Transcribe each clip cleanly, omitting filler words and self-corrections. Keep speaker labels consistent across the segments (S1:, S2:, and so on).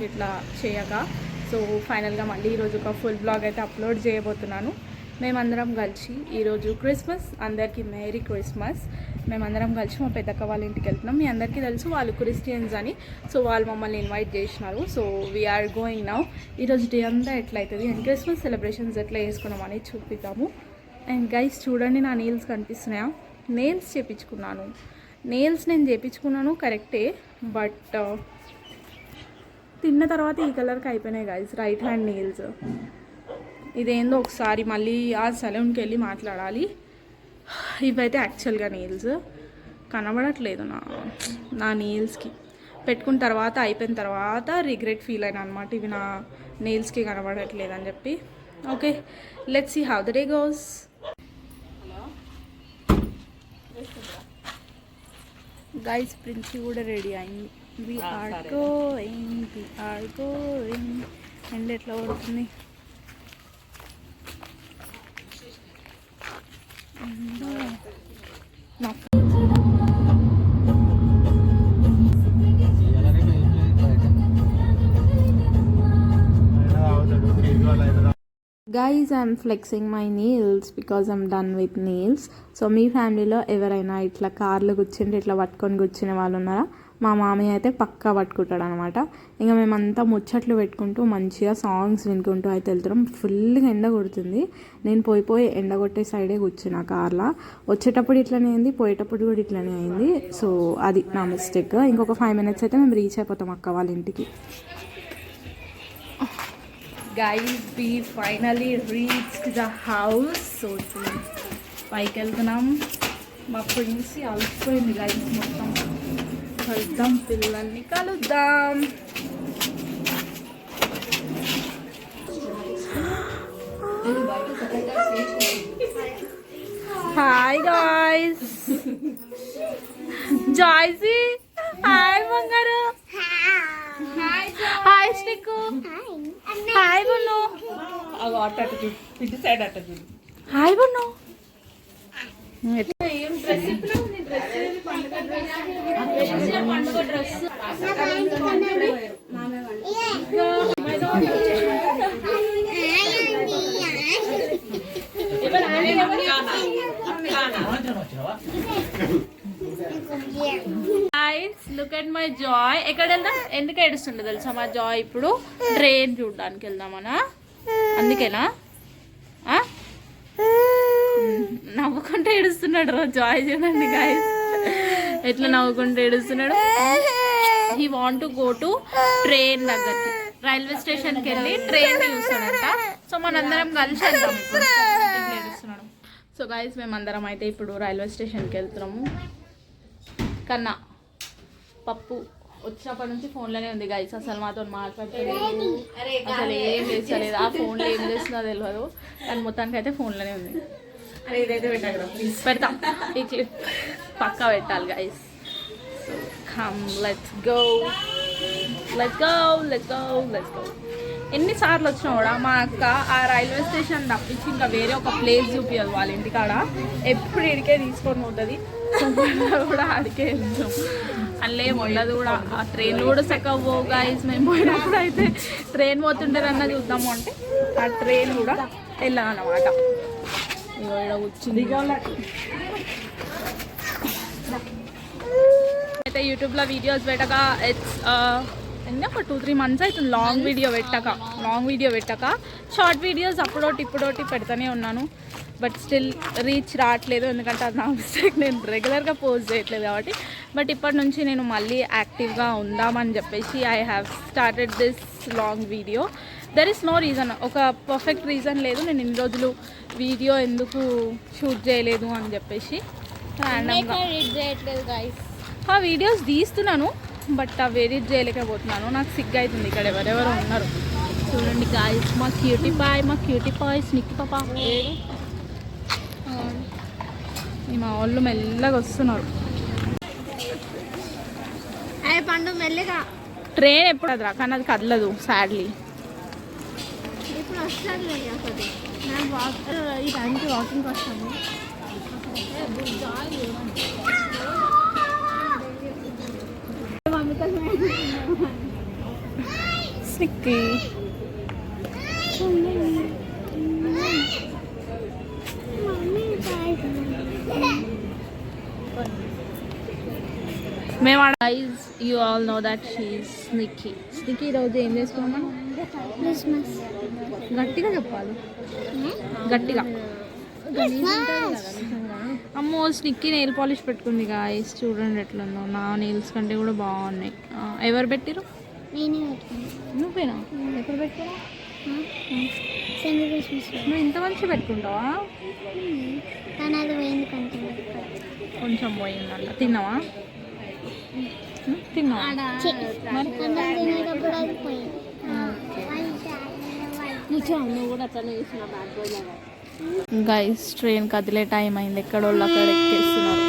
S1: ఇట్లా చేయగా. సో ఫైనల్గా మళ్ళీ ఈరోజు ఒక ఫుల్ బ్లాగ్ అయితే అప్లోడ్ చేయబోతున్నాను. మేమందరం కలిసి ఈరోజు క్రిస్మస్, అందరికీ మేరీ క్రిస్మస్. మేమందరం కలిసి మా పెద్దక్క వాళ్ళ ఇంటికి వెళ్తున్నాం. మీ అందరికీ తెలుసు వాళ్ళు క్రిస్టియన్స్ అని. సో వాళ్ళు మమ్మల్ని ఇన్వైట్ చేసినారు. So we are going now. ఈరోజు డే అంతా ఎట్లయితుంది అండ్ క్రిస్మస్ సెలబ్రేషన్స్ ఎట్లా చేసుకున్నాం అనేది చూపిద్దాము. అండ్ గైస్ చూడండి, నా నెయిల్స్ కనిపిస్తున్నాయా? నెయిల్స్ చేయించుకున్నాను. నెయిల్స్ నేను చేయించుకున్నాను కరెక్టే, బట్ తిన్న తర్వాత ఈ కలర్కి అయిపోయినాయి గైస్, రైట్ హ్యాండ్ నెయిల్స్. ఇదేందో ఒకసారి మళ్ళీ ఆ సలూన్కి వెళ్ళి మాట్లాడాలి. ఇవైతే యాక్చువల్గా నెయిల్స్ కనబడట్లేదు నా నెయిల్స్కి. పెట్టుకున్న తర్వాత అయిపోయిన తర్వాత రిగ్రెట్ ఫీల్ అయినా అనమాట, ఇవి నా నెయిల్స్కి కనబడట్లేదు అని చెప్పి. Okay, let's see how the day goes. Guys Princy కూడా రెడీ అయింది. We are going. ఎండ ఎట్లా పడుతుంది. Guys, I'm flexing my nails because I'm done with nails. So మీ ఫ్యామిలీలో ఎవరైనా ఇట్లా కార్లు కూర్చుంటే ఇట్లా పట్టుకొని కూర్చునే వాళ్ళు ఉన్నారా? మా మామయ్య అయితే పక్కా పట్టుకుంటాడు అనమాట. ఇంకా మేమంతా ముచ్చట్లు పెట్టుకుంటూ మంచిగా సాంగ్స్ వినుకుంటూ అయితే వెళ్తున్నాం. ఫుల్గా ఎండ కొడుతుంది. నేను పోయి ఎండ కొట్టే సైడే కూర్చున్నా కార్లో. వచ్చేటప్పుడు ఇట్లనే అయింది, పోయేటప్పుడు కూడా ఇట్లనే అయింది. సో అది నా మిస్టేక్. ఇంకొక 5 minutes అయితే మేము రీచ్ అయిపోతాం అక్క వాళ్ళ ఇంటికి. Guys, we finally reached the house. So పైకి వెళ్తున్నాం. మా ప్రిన్సీ అలసిపోయింది గైస్ మొత్తం. కలుద్దాం, పిల్లల్ని కలుద్దాం. Hi guys. జాయ్సీ హాయ్ బంగారు. హాయ్ స్టిక్కు. హాయ్ బన్ను. హాయ్ బన్ను. ఏం డ్రెస్ పండుగ dress. Look at my Joy. ఎక్కడ వెళ్దాం? ఎందుకు ఏడుస్తుండే తెలుసా మా జాయ్? ఇప్పుడు ట్రైన్ చూడడానికి వెళ్దామనా? అందుకేనా? నవ్వుకుంటే ఏడుస్తున్నాడు రా జాయ్. చూడండి గాయ్స్ ఎట్లా నవ్వుకుంటే ఏడుస్తున్నాడు. He want to go to train దగ్గరికి, రైల్వే స్టేషన్కి వెళ్ళి ట్రైన్ చూస్తాడంట. సో మనందరం కలిసి వెళ్దాం. ఏడుస్తున్నాడు. సో గాయ్స్ మేమందరం అయితే ఇప్పుడు రైల్వే స్టేషన్కి వెళ్తున్నాము. కన్నా పప్పు వచ్చినప్పటి నుంచి ఫోన్లోనే ఉంది గైస్. అసలు మాతో మాట్లాడలేదు, అసలు ఏం చేస్తలేదు. ఆ ఫోన్లో ఏం చేస్తుందో తెలియదు, కానీ మొత్తానికి అయితే ఫోన్లోనే ఉంది. పెడతాం ఈ క్లిప్ పక్కా పెట్టాలి guys. So come let's go. ఎన్నిసార్లు వచ్చినా కూడా మా అక్క ఆ రైల్వే స్టేషన్ తప్పించి ఇంకా వేరే ఒక ప్లేస్ చూపించదు వాళ్ళ ఇంటికాడ. ఎప్పుడు ఇడికే తీసుకొని పోతుంది. కూడా ఆడికే వెళ్తాం. అందులో ఏమి ఉండదు కూడా. ఆ ట్రైన్లు కూడా చక్కగా పోవు గైస్. మేము పోయినప్పుడు అయితే ట్రైన్ పోతుంటారన్నా చూద్దాము అంటే ఆ ట్రైన్ కూడా వెళ్ళామన్నమాట. వచ్చింది అయితే యూట్యూబ్లో వీడియోస్ పెట్టగా ఒక 2-3 months అవుతుంది లాంగ్ వీడియో పెట్టక. షార్ట్ వీడియోస్ అప్పుడోటి ఇప్పుడోటి పెడతానే ఉన్నాను. బట్ స్టిల్ రీచ్ రావట్లేదు, ఎందుకంటే అది నా మిస్టేక్. నేను రెగ్యులర్గా పోస్ట్ చేయట్లేదు కాబట్టి. బట్ ఇప్పటి నుంచి నేను మళ్ళీ యాక్టివ్గా ఉందామని చెప్పేసి I have started this long video. There is no reason, ఒక పర్ఫెక్ట్ రీజన్ లేదు నేను ఇన్ని రోజులు వీడియో ఎందుకు షూట్ చేయలేదు అని చెప్పేసి. ఆ వీడియోస్ తీస్తున్నాను బట్ అవి ఎడిట్ చేయలేకపోతున్నాను. నాకు సిగ్గు అవుతుంది. ఇక్కడ ఎవరెవరో ఉన్నారు చూడండి గాయస్. మా క్యూటీ పాయ్ స్నిక్కి పాప. మా వాళ్ళు మెల్లగా వస్తున్నారు. పండు మెల్లగా. ట్రైన్ ఎప్పుడు అదిరా, కానీ అది కదలదు సాడ్లీ. ఇప్పుడు వస్తుంది ఈ టైంకి వాకింగ్ వస్తాను. నిక్కీ. మేము guys you all know that she is Nikki. Nikki ఈరోజు ఏం చేసుకున్నాం?
S2: క్రిస్మస్.
S1: గట్టిగా చెప్పాలి, గట్టిగా. అమ్మో స్నిక్కీ నెయిల్ పాలిష్ పెట్టుకుంది గాయస్, చూడండి ఎట్లుందో. నా నెయిల్స్ కంటే కూడా బాగున్నాయి. ఎవరు పెట్టిరు?
S2: నేనే పెట్టుకున్నా.
S1: నువ్వేనా? ఎప్పుడు పెట్టావు?
S2: క్రిస్మస్.
S1: నువ్వు ఇంత మంచిగా పెట్టుకుంటావా?
S2: కానీ అది పోయింది
S1: కొంచెం పోయింది. అలా తిన్నావా? తిన్నావా?
S2: మరి తినేటప్పుడు అది పోయింది.
S1: గైస్ ట్రైన్ కదిలే టైం అయింది. ఎక్కడోళ్ళు అక్కడ ఎక్కేస్తున్నారు.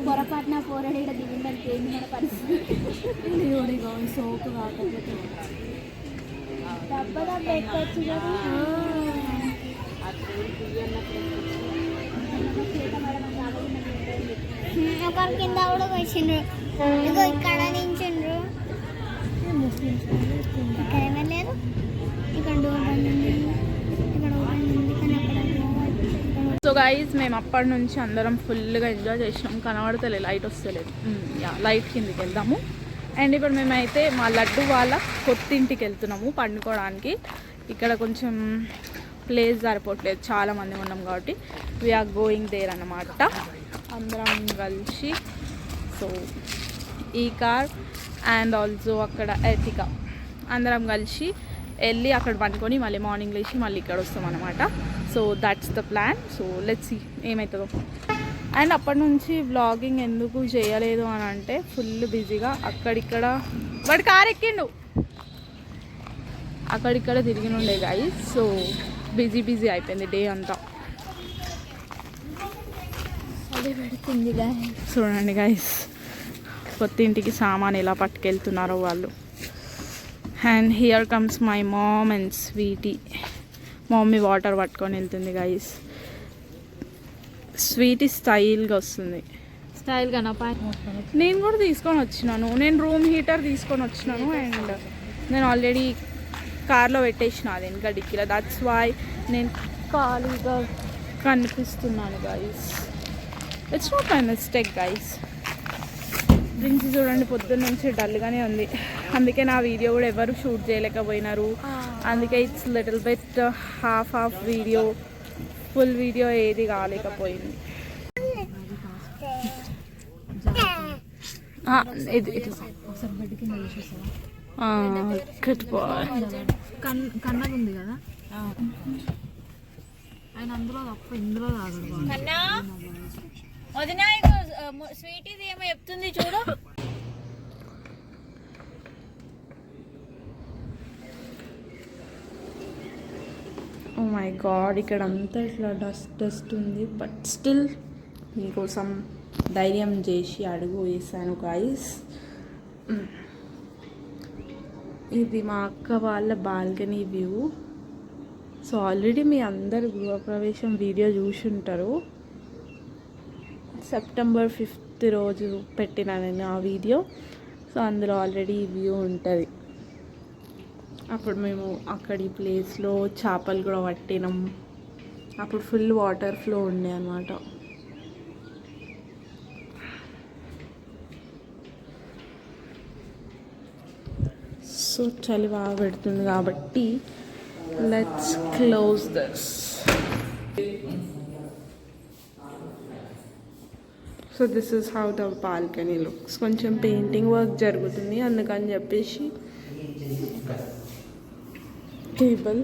S2: పొరపాటున పోరాడి దిగిందానికి ఏంది మన పరిస్థితి? సోపు కాకపోతే దెబ్బ ఎక్కొచ్చు కదా. ఒకరి కింద కూడా వచ్చిండ్రు. ఇగో ఇక్కడ నించుండ్రు. ఇక్కడ ఏమీ లేదు. ఇక్కడ డోర్ బంద్ ఉంది, ఇక్కడ ఓపెన్ ఉంది, కానీ అక్కడ.
S1: సో గైస్ మేము అప్పటి నుంచి అందరం ఫుల్గా ఎంజాయ్ చేసినాం. కనబడతలేదు, లైట్ వస్తలేదు. లైట్ కిందికి వెళ్దాము. అండ్ ఇప్పుడు మేమైతే మా లడ్డు వాళ్ళ కొత్తింటికి వెళ్తున్నాము పండుకోవడానికి. ఇక్కడ కొంచెం ప్లేస్ సరిపోవట్లేదు, చాలామంది ఉన్నాం కాబట్టి వీఆర్ గోయింగ్ దేర్ అన్నమాట అందరం కలిసి. సో ఈ కార్ అండ్ ఆల్సో అక్కడ ఎర్టికా అందరం కలిసి వెళ్ళి అక్కడ పండుకొని మళ్ళీ మార్నింగ్ లేచి మళ్ళీ ఇక్కడ వస్తాం అనమాట. So that's the plan. So let's see ఏమవుతుందో. అండ్ అప్పటి నుంచి వ్లాగింగ్ ఎందుకు చేయలేదు అని అంటే ఫుల్ బిజీగా అక్కడిక్కడ వాడు కార్ ఎక్కిండు, అక్కడిక్కడ తిరిగినుండే గైస్. సో బిజీ అయిపోయింది డే అంతా. చూడండి గైస్ కొత్త ఇంటికి సామాన్ ఎలా పట్టుకెళ్తున్నారో వాళ్ళు. And here comes my mom and Sweety. Mummy water పట్టుకొని వెళ్తుంది గైస్. స్వీటీ స్టైల్గా వస్తుంది. స్టైల్గా నా నేను కూడా తీసుకొని వచ్చినాను. నేను రూమ్ హీటర్ తీసుకొని వచ్చినాను. అండ్ నేను ఆల్రెడీ కార్లో పెట్టేసిన అది ఇంకా డిక్కీలో. దట్స్ వై నేను ఖాళీగా కనిపిస్తున్నాను guys. It's not my mistake guys. Drinks చూడండి పొద్దున్న నుంచి డల్గానే ఉంది. అందుకే నా వీడియో కూడా ఎవరు షూట్ చేయలేకపోయినారు. అందుకే it's little bit half video, full video ఏది కాలేకపోయింది.
S3: కన్నది ఉంది కదా ఆయన అందులో తప్ప ఇందులో తాగడు.
S1: వదినా స్వీట్ ఇది ఏమో చెప్తుంది చూడు. ఓ మై గాడ్ ఇక్కడ అంతా ఇట్లా డస్ట్ ఉంది. బట్ స్టిల్ మీకోసం ధైర్యం చేసి అడుగు వేసాను గైస్. ఇది మా అక్క వాళ్ళ బాల్కనీ వ్యూ. సో ఆల్రెడీ మీ అందరు గృహప్రవేశం వీడియో చూసి ఉంటారు. సెప్టెంబర్ 5th రోజు పెట్టిన నేను ఆ వీడియో. సో అందులో ఆల్రెడీ ఈ వ్యూ ఉంటుంది. అప్పుడు మేము అక్కడి ప్లేస్లో చేపలు కూడా పట్టినాం. అప్పుడు ఫుల్ వాటర్ ఫ్లో ఉండే అన్నమాట. సో చలి బాగా పెడుతుంది కాబట్టి let's close this. So this is how the balcony looks. కొంచెం పెయింటింగ్ వర్క్ జరుగుతుంది అందుకని చెప్పేసి table.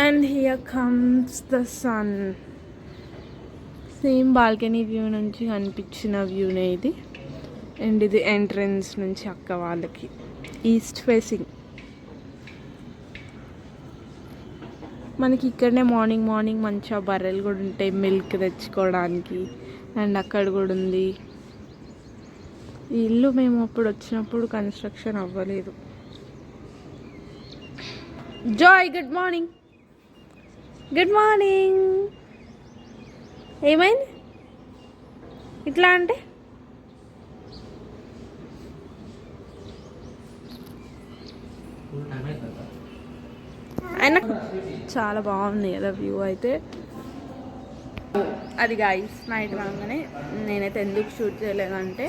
S1: And here comes the sun. Same balcony view నుంచి కనిపించిన వ్యూనే ఇది. అండ్ ఇది ఎంట్రన్స్ నుంచి అక్క వాళ్ళకి ఈస్ట్ ఫేసింగ్. మనకి ఇక్కడనే మార్నింగ్ మంచిగా బర్రెలు కూడా ఉంటాయి మిల్క్ తెచ్చుకోవడానికి. అండ్ అక్కడ కూడా ఉంది. ఈ ఇల్లు మేము అప్పుడు వచ్చినప్పుడు కన్స్ట్రక్షన్ అవ్వలేదు. Joy good morning. Good morning. ఏమైంది ఇట్లా అంటే? అయినా చాలా బాగుంది కదా వ్యూ అయితే. అది గాయస్ నైట్ రాగానే నేనైతే ఎందుకు షూట్ చేయలేదంటే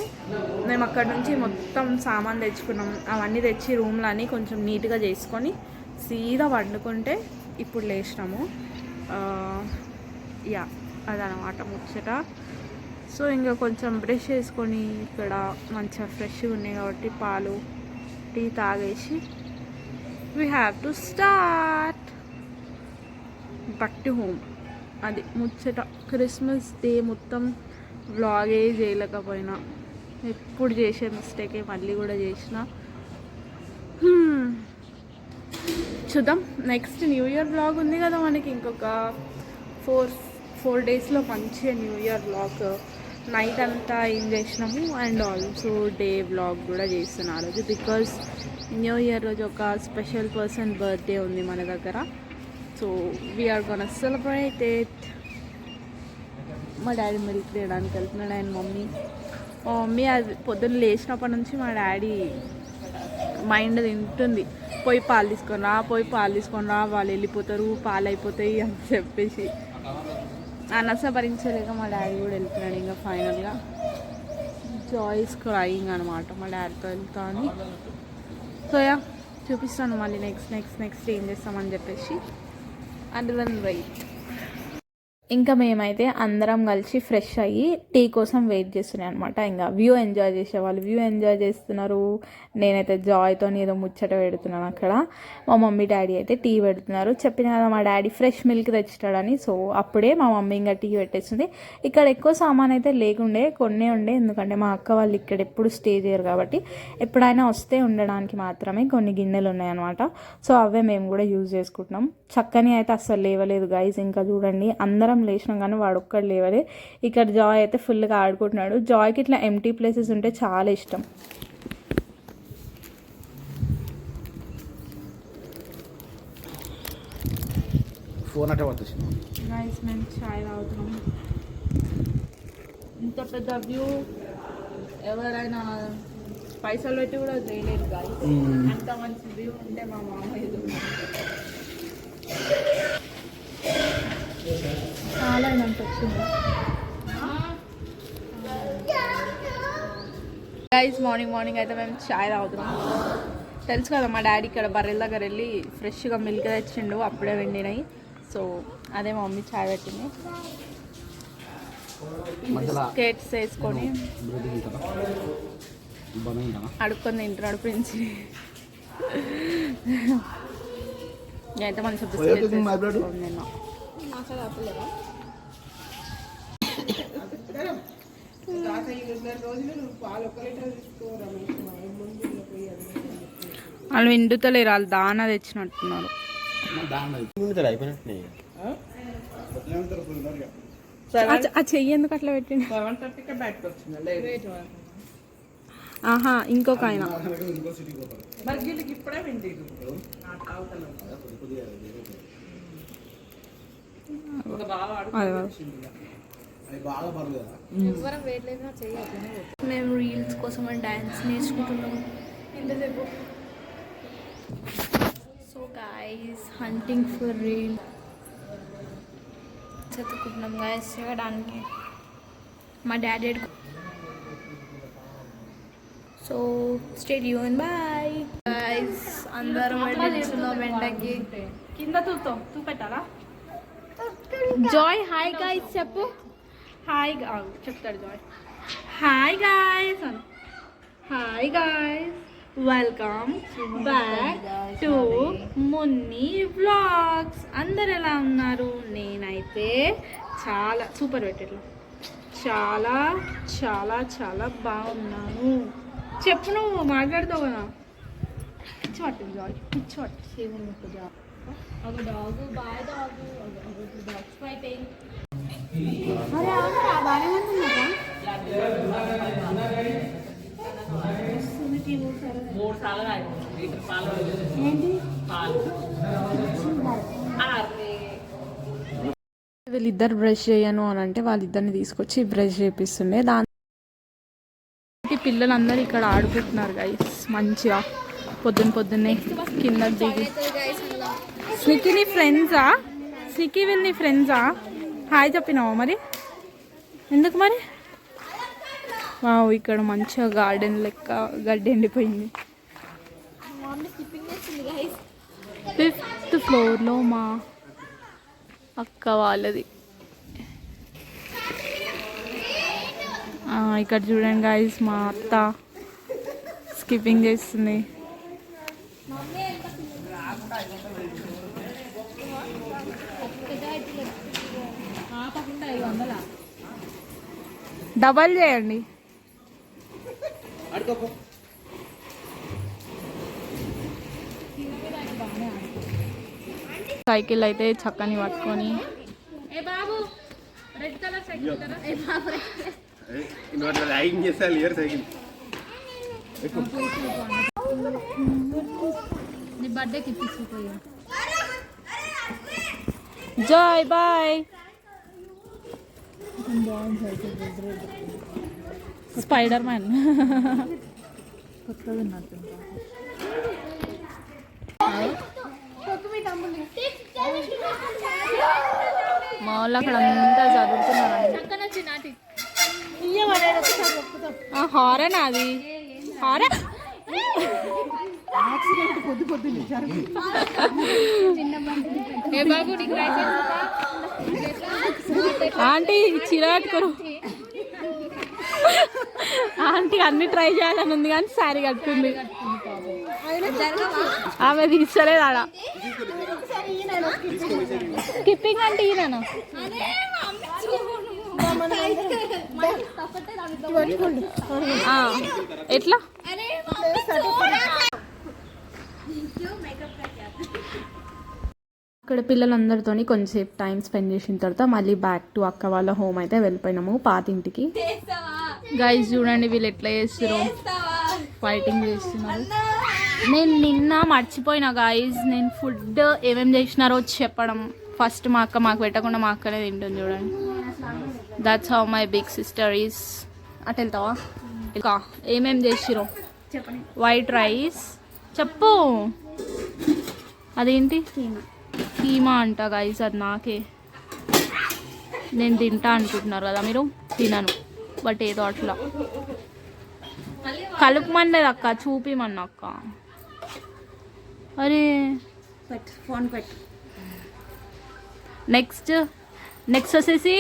S1: మేము అక్కడ నుంచి మొత్తం సామాన్ తెచ్చుకున్నాం, అవన్నీ తెచ్చి రూమ్లో అని కొంచెం నీట్గా చేసుకొని సీదా వండుకుంటే ఇప్పుడు లేచినాము. యా అదనమాట ముచ్చట. సో ఇంకా కొంచెం బ్రష్ చేసుకొని ఇక్కడ మంచిగా ఫ్రెష్గా ఉన్నాయి కాబట్టి పాలు టీ తాగేసి we have to start back to home. అది ముచ్చట. క్రిస్మస్ డే మొత్తం వ్లాగే చేయలేకపోయినా, ఎప్పుడు చేసే మిస్టేకే మళ్ళీ కూడా చేసిన. చూద్దాం, నెక్స్ట్ న్యూ ఇయర్ వ్లాగ్ ఉంది కదా మనకి, ఇంకొక ఫోర్ డేస్లో మంచిగా న్యూ ఇయర్ వ్లాగ్. నైట్ అంతా ఏం చేసినాము అండ్ ఆల్సో డే వ్లాగ్ కూడా చేస్తున్నాను ఆ రోజు. బికాజ్ న్యూ ఇయర్ రోజు ఒక స్పెషల్ పర్సన్ బర్త్డే ఉంది మన దగ్గర. So we are gonna celebrate it. మా డాడీ మిల్క్ తీయడానికి వెళ్తున్నాడు అండ్ మా మమ్మీ అది పొద్దున్న లేచినప్పటి నుంచి మా డాడీ మైండ్ తింటుంది, పోయి పాలు తీసుకొని రా, వాళ్ళు వెళ్ళిపోతారు, పాలు అయిపోతాయి అని చెప్పేసి. ఆ నస భరించలేక మా డాడీ కూడా వెళ్తున్నాడు. ఇంకా ఫైనల్గా జాయ్స్ క్రైయింగ్ అనమాట మా డాడీతో వెళ్తా అని. సో యా చూపిస్తాను మళ్ళీ నెక్స్ట్ ఏం చేస్తామని చెప్పేసి. And then wait. ఇంకా మేమైతే అందరం కలిసి ఫ్రెష్ అయ్యి టీ కోసం వెయిట్ చేస్తున్నాయి అనమాట. ఇంకా వ్యూ ఎంజాయ్ చేసేవాళ్ళు వ్యూ ఎంజాయ్ చేస్తున్నారు, నేనైతే జాయ్తో ఏదో ముచ్చట పెడుతున్నాను అక్కడ. మా మమ్మీ డాడీ అయితే టీ పెడుతున్నారు. చెప్పిన కదా మా డాడీ ఫ్రెష్ మిల్క్ తెచ్చాడని, సో అప్పుడే మా మమ్మీ ఇంకా టీ పెట్టేస్తుంది. ఇక్కడ ఎక్కువ సామాన్ అయితే లేకుండే, కొన్నే ఉండే, ఎందుకంటే మా అక్క వాళ్ళు ఇక్కడ ఎప్పుడు స్టే చేయరు కాబట్టి ఎప్పుడైనా వస్తే ఉండడానికి మాత్రమే కొన్ని గిన్నెలు ఉన్నాయన్నమాట. సో అవే మేము కూడా యూజ్ చేసుకుంటున్నాం. చక్కని అయితే అస్సలు లేవలేదు గైజ్. ఇంకా చూడండి అందరం లేచినాం కానీ వాడు ఒక్కడు లేవలే. ఇక్కడ జాయ్ అయితే ఫుల్గా ఆడుకుంటున్నాడు. జాయ్కి ఇట్లా ఎంటీ ప్లేసెస్ ఉంటే చాలా ఇష్టం. నైస్, మేము చాయ్ తాగుతున్నాం. ఇంత పెద్ద వ్యూ ఎవరైనా పైసలు పెట్టి కూడా చేయలేదు కాదు. అంత మంచి వ్యూ ఉంటే మా మామయ్య చాలా వచ్చింది. గైస్ మార్నింగ్ అయితే మేము చాయ్ తాగుతున్నాం. తెలుసు కదా మా డాడీ ఇక్కడ బర్రెల దగ్గర వెళ్ళి ఫ్రెష్గా మిల్క్ తెచ్చిండు, అప్పుడే వెండినాయి. సో అదే మా మమ్మీ చాయ్ పెట్టింది. బిస్కెట్స్ వేసుకొని అడుక్కొని తింటున్నాడు ప్రిన్స్. నేనైతే మంచిగా బిస్కెట్స్ తిన్నా. వాళ్ళు విండుతలేరు, వాళ్ళు దానా తెచ్చినట్టున్నారు. ఆ చెయ్యి ఎందుకు అట్లా పెట్టిండు? ఆహా ఇంకొక ఆయన మేము రీల్స్ కోసం డాన్స్ నేర్చుకుంటున్నాము ఇంతసేపు. So guys hunting for reel చదువుకుంటున్నాం గైస్ చేయడానికి. మా daddy so stay tune. Bye guys. అందరం వెళ్తున్నాం వెంటకి. కింద చూపెట్టాలా? జాయ్ హాయ్ గైస్ చెప్పు. హాయ్ చెప్తాడు జాయ్. హాయ్ గైస్ అను. Hi guys, welcome back to Munni vlogs. అందరు ఎలా ఉన్నారు? నేనైతే చాలా సూపర్ పెట్టేట్లా చాలా చాలా చాలా బాగున్నాను. చెప్పు, నువ్వు మాట్లాడుతావు కదా. పిచ్చి పట్టింది జాయ్, పిచ్చి పట్టి సేమ్ జాయ్. ఒక డాగ్ బాయ్ డాగ్, ఒక డాగ్స్ ఫైటింగ్. వీళ్ళిద్దరు బ్రష్ చేయను అని అంటే వాళ్ళిద్దరిని తీసుకొచ్చి బ్రష్ చేపిస్తుండే. దాని పిల్లలందరూ ఇక్కడ ఆడుకుంటున్నారు గైస్ మంచిగా. పొద్దున్నే కింద దిగి స్నిక్కీ నీ ఫ్రెండ్సా? స్నిక్కీ వీళ్ళు నీ ఫ్రెండ్సా? హాయ్ చెప్పినావా మరి? ఎందుకు మరి? వావ్, ఇక్కడ మంచిగా గార్డెన్ లెక్క గడ్డి ఎండిపోయింది. 5th ఫ్లోర్లో మా అక్క వాళ్ళది. ఇక్కడ చూడండి గైస్, మా అత్త స్కిప్పింగ్ చేస్తుంది. డబల్ చేయండి. సైకిల్ అయితే చక్కని పట్టుకొని జాయ్ బాయ్. స్పైడర్ మ్యాన్
S3: కొత్తగా ఉన్నట్టుంటా.
S1: మా వాళ్ళు అక్కడ అంతా చదువుతున్నారు. హారన్ అది హారన్. ఆంటీ చిరాటుకోరు. ఆంటీ అన్ని ట్రై చేయాలని ఉంది కానీ శారీ కట్టుకుంది. ఆమె తీస్తలేదు ఆడ. స్కిప్పింగ్ అంటే ఈయన ఎట్లా? ఇక్కడ పిల్లలందరితో కొంచెంసేపు టైం స్పెండ్ చేసిన తర్వాత మళ్ళీ బ్యాక్ టు అక్క వాళ్ళ హోమ్ అయితే వెళ్ళిపోయినాము, పాతింటికి. గైస్ చూడండి వీళ్ళు ఎట్లా చేస్తారు, ఫైటింగ్ చేస్తున్నారు. నేను నిన్న మర్చిపోయినా గైస్, నేను ఫుడ్ ఏమేమి చేసినారో చెప్పడం. ఫస్ట్ మా అక్క మాకు పెట్టకుండా మా అక్కనే తింటుంది చూడండి. That's how my big sister is. అటు వెళ్తావా? ఇంకా ఏమేమి చేసిరో వైట్ రైస్ చెప్పు. అదేంటి? కీమా అంట గైస్, అది నాకే. నేను తింటా అనుకుంటున్నారు కదా మీరు, తినను. బట్ ఏదో అట్లా కలుపుమన్నది అక్క, చూపిమన్నా అక్క. అరే
S3: ఫోన్ పెట్టు.
S1: నెక్స్ట్ వచ్చేసి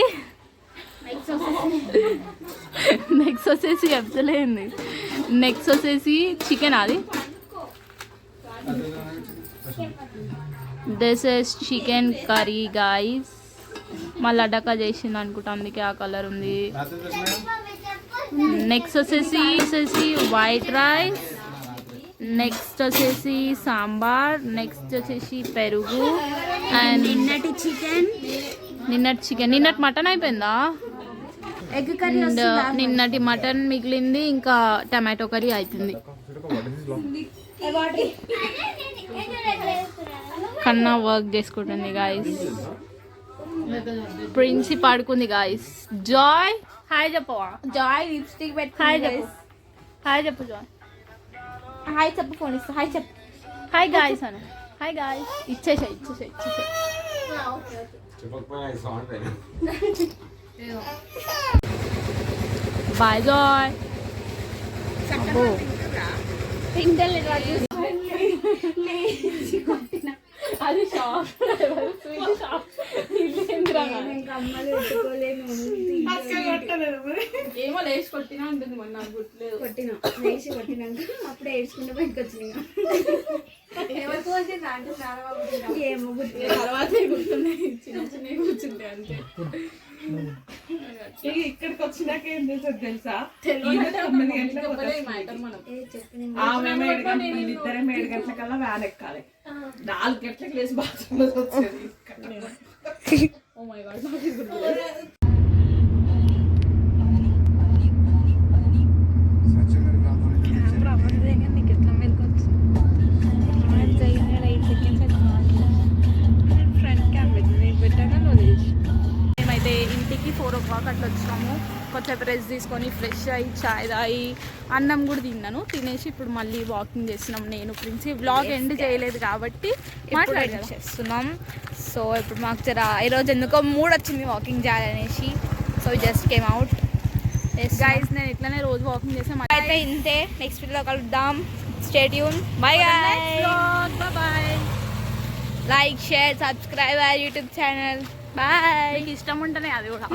S1: చెప్తలేంది. నెక్స్ట్ వచ్చేసి చికెన్. అది this is chicken curry guys. మా లడ్డక్క చేసింది అనుకుంటా, అందుకే ఆ కలర్ ఉంది. నెక్స్ట్ వచ్చేసి వైట్ రైస్. నెక్స్ట్ వచ్చేసి సాంబార్. నెక్స్ట్ వచ్చేసి పెరుగు. అండ్ నిన్నటి చికెన్ నిన్నటి మటన్ అయిపోయిందా?
S3: Egg curry.
S1: నిన్నటి మటన్ మిగిలింది, ఇంకా టమాటో కర్రీ అవుతుంది. కన్నా వర్క్ చేసుకుంటుంది గాయస్. ప్రిన్సి పాడుకుంది గాయస్. జాయ్ హాయ్ చెప్పవా?
S2: జాయ్ లిప్స్టిక్ పెట్టి
S1: హాయ్ చెప్పు. హాయ్ చెప్పు జాయ్.
S2: హాయ్ చెప్పు, ఫోన్ ఇస్తా. హాయ్ చెప్పు.
S1: హాయ్ గాయస్ అను. Hi guys. ఇచ్చేసాయి. Bye Joy. అది షాప్ ఏమో లేచి కొట్టినా ఉంటుంది. మొన్న నాకు గుర్తులేదు.
S2: కొట్టినాక అప్పుడే ఏడ్చుకుంటే బయటకు వచ్చినాయి. ఏమో
S1: తర్వాత గుర్తున్నాయి, చిన్న కూర్చుంటే అంతే.
S3: ఇక్కడికి వచ్చినాక ఏం చేసేది తెలుసా? ఇద్దరే 7 గంటలకల్లా వ్యాన్ ఎక్కాలి. 4 గంటలకు లేచి బాత్రూంలో వచ్చేది.
S1: Oh my god. మేమైతే ఇంటికి 4 o'clock అట్లా వచ్చినాము. కొంచెం రెస్ట్ తీసుకొని ఫ్రెష్ అయ్యి చాయ్ తాగి అన్నం కూడా తిన్నాను. తినేసి ఇప్పుడు మళ్ళీ వాకింగ్ చేస్తున్నాం. నేను ప్రిన్సి వ్లాగ్ ఎండ్ చేయలేదు కాబట్టి
S4: చేస్తున్నాం. సో ఇప్పుడు మాకు ఈరోజు ఎందుకో మూడ్ వచ్చింది వాకింగ్ చేయాలనేసి. So just came out
S1: guys. నేను ఇట్లానే రోజు వాకింగ్ చేసాను.
S4: అయితే ఇంతే, నెక్స్ట్ వీడియోలో కలుద్దాం. Stay tune. Bye guys.
S1: Bye.
S4: Like, share, subscribe our YouTube channel. Bye.
S1: మీకు ఇష్టం ఉంటేనే అది కూడా